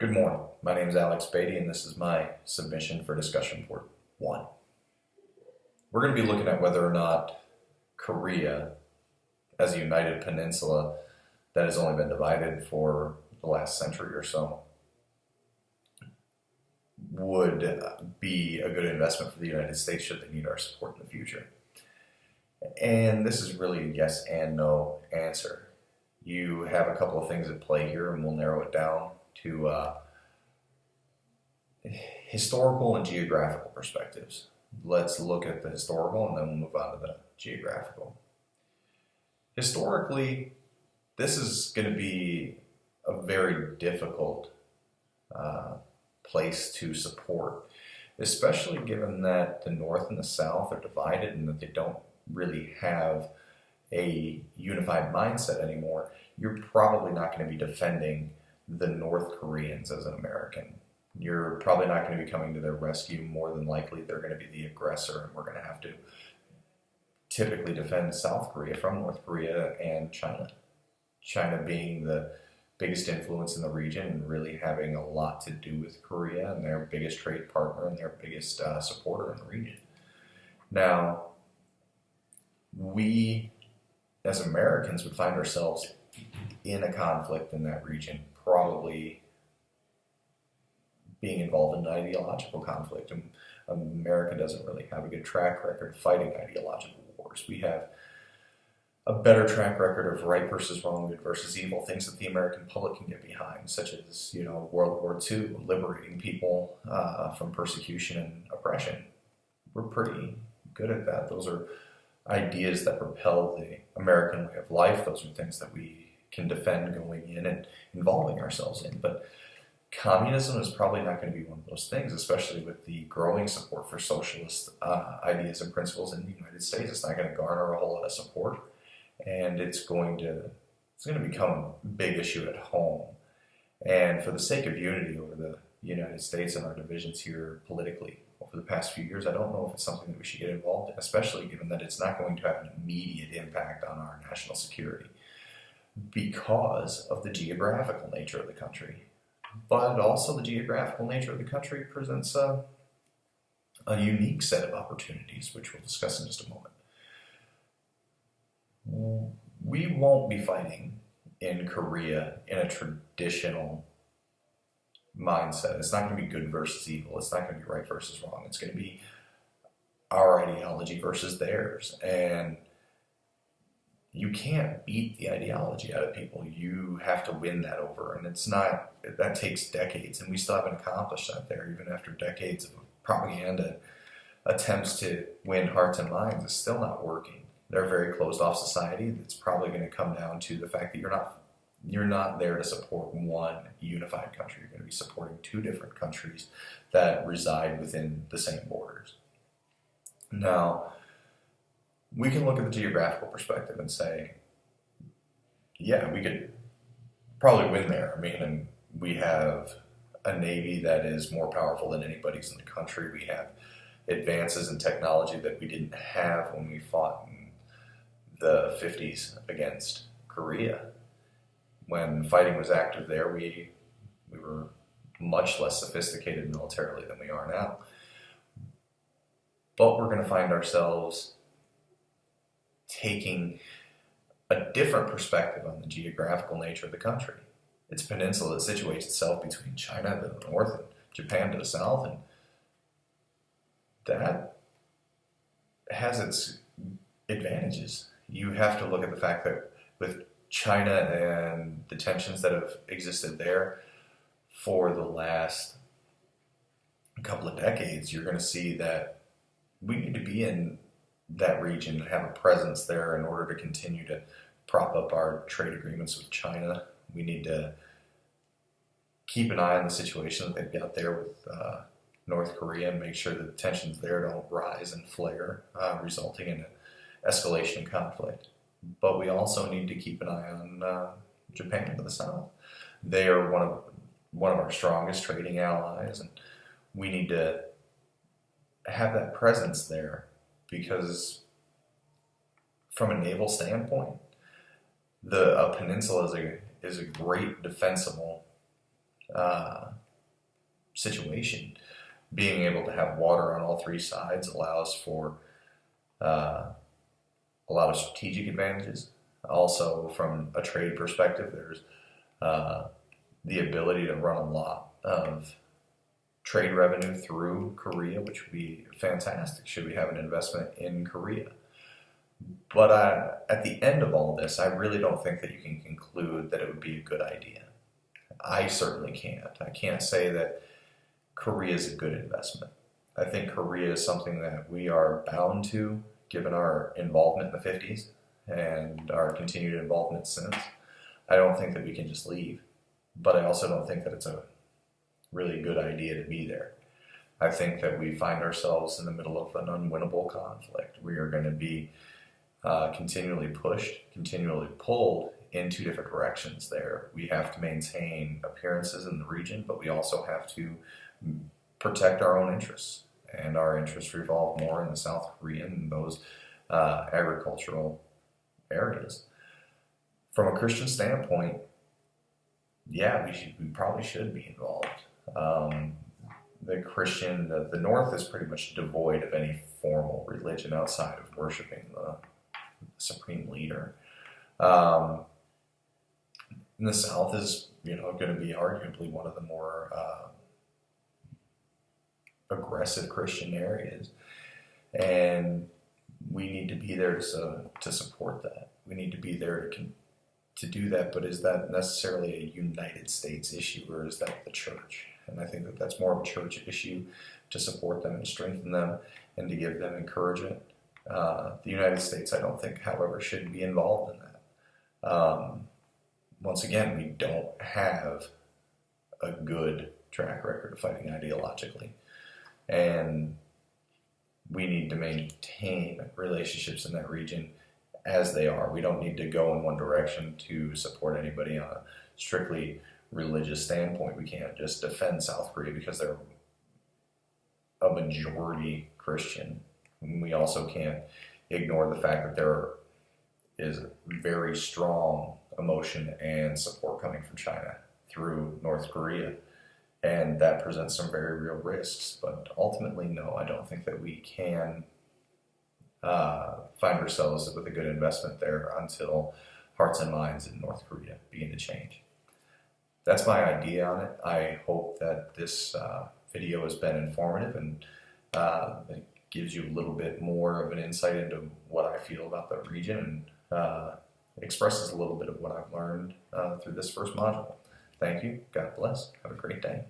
Good morning. My name is Alex Beatty, and this is my submission for discussion board 1. We're going to be looking at whether or not Korea, as a united peninsula that has only been divided for the last century or so, would be a good investment for the United States should they need our support in the future. And this is really a yes and no answer. You have a couple of things at play here, and we'll narrow it down to historical and geographical perspectives. Let's look at the historical and then we'll move on to the geographical. Historically, this is going to be a very difficult place to support, especially given that the North and the South are divided and that they don't really have a unified mindset anymore. You're probably not going to be defending the North Koreans as an American. You're probably not going to be coming to their rescue. More than likely, they're going to be the aggressor, and we're going to have to typically defend South Korea from North Korea and China. China being the biggest influence in the region and really having a lot to do with Korea and their biggest trade partner and their biggest supporter in the region. Now, we as Americans would find ourselves in a conflict in that region, probably being involved in an ideological conflict. And America doesn't really have a good track record fighting ideological wars. We have a better track record of right versus wrong, good versus evil, things that the American public can get behind, such as, World War II, liberating people from persecution and oppression. We're pretty good at that. Those are ideas that propel the American way of life. Those are things that we can defend going in and involving ourselves in. But communism is probably not going to be one of those things, especially with the growing support for socialist ideas and principles in the United States. It's not going to garner a whole lot of support, and it's going to become a big issue at home. And for the sake of unity over the United States and our divisions here politically over the past few years, I don't know if it's something that we should get involved in, especially given that it's not going to have an immediate impact on our national security because of the geographical nature of the country. But also the geographical nature of the country presents a unique set of opportunities, which we'll discuss in just a moment. We won't be fighting in Korea in a traditional mindset. It's not going to be good versus evil. It's not going to be right versus wrong. It's going to be our ideology versus theirs. And you can't beat the ideology out of people. You have to win that over. And that takes decades. And we still haven't accomplished that there, even after decades of propaganda attempts to win hearts and minds. It's still not working. They're a very closed off society. That's probably going to come down to the fact that you're not there to support one unified country. You're going to be supporting two different countries that reside within the same borders. Now, we can look at the geographical perspective and say, yeah, we could probably win there. And we have a Navy that is more powerful than anybody's in the country. We have advances in technology that we didn't have when we fought in the 50s against Korea. When fighting was active there, we were much less sophisticated militarily than we are now. But we're going to find ourselves taking a different perspective on the geographical nature of the country. It's a peninsula that situates itself between China to the north and Japan to the south, and that has its advantages. You have to look at the fact that with China and the tensions that have existed there for the last couple of decades, you're going to see that we need to be in that region and have a presence there in order to continue to prop up our trade agreements with China. We need to keep an eye on the situation that they've got there with North Korea and make sure that the tensions there don't rise and flare, resulting in an escalation in conflict. But we also need to keep an eye on Japan to the south. They are one of our strongest trading allies, and we need to have that presence there because from a naval standpoint, a peninsula is a great defensible situation. Being able to have water on all three sides allows for a lot of strategic advantages. Also, from a trade perspective, there's the ability to run a lot of trade revenue through Korea, which would be fantastic should we have an investment in Korea. But at the end of all this, I really don't think that you can conclude that it would be a good idea. I certainly can't. I can't say that Korea is a good investment. I think Korea is something that we are bound to, given our involvement in the 50s and our continued involvement since. I don't think that we can just leave, but I also don't think that it's a really good idea to be there. I think that we find ourselves in the middle of an unwinnable conflict. We are going to be continually pushed, continually pulled in two different directions there. We have to maintain appearances in the region, but we also have to protect our own interests. And our interests revolve more in the South Korean and those agricultural areas. From a Christian standpoint, yeah, we probably should be involved. The North is pretty much devoid of any formal religion outside of worshiping the supreme leader. And the South is, going to be arguably one of the more aggressive Christian areas, and we need to be there to support that. We need to be there to do that. But is that necessarily a United States issue, or is that the church? And I think that that's more of a church issue, to support them and strengthen them and to give them encouragement. The United States, I don't think, however, should be involved in that. Once again, we don't have a good track record of fighting ideologically. And we need to maintain relationships in that region as they are. We don't need to go in one direction to support anybody on a strictly religious standpoint. We can't just defend South Korea because they're a majority Christian. We also can't ignore the fact that there is very strong emotion and support coming from China through North Korea. And that presents some very real risks. But ultimately, no, I don't think that we can find ourselves with a good investment there until hearts and minds in North Korea begin to change. That's my idea on it. I hope that this video has been informative and it gives you a little bit more of an insight into what I feel about the region and expresses a little bit of what I've learned through this first module. Thank you. God bless. Have a great day.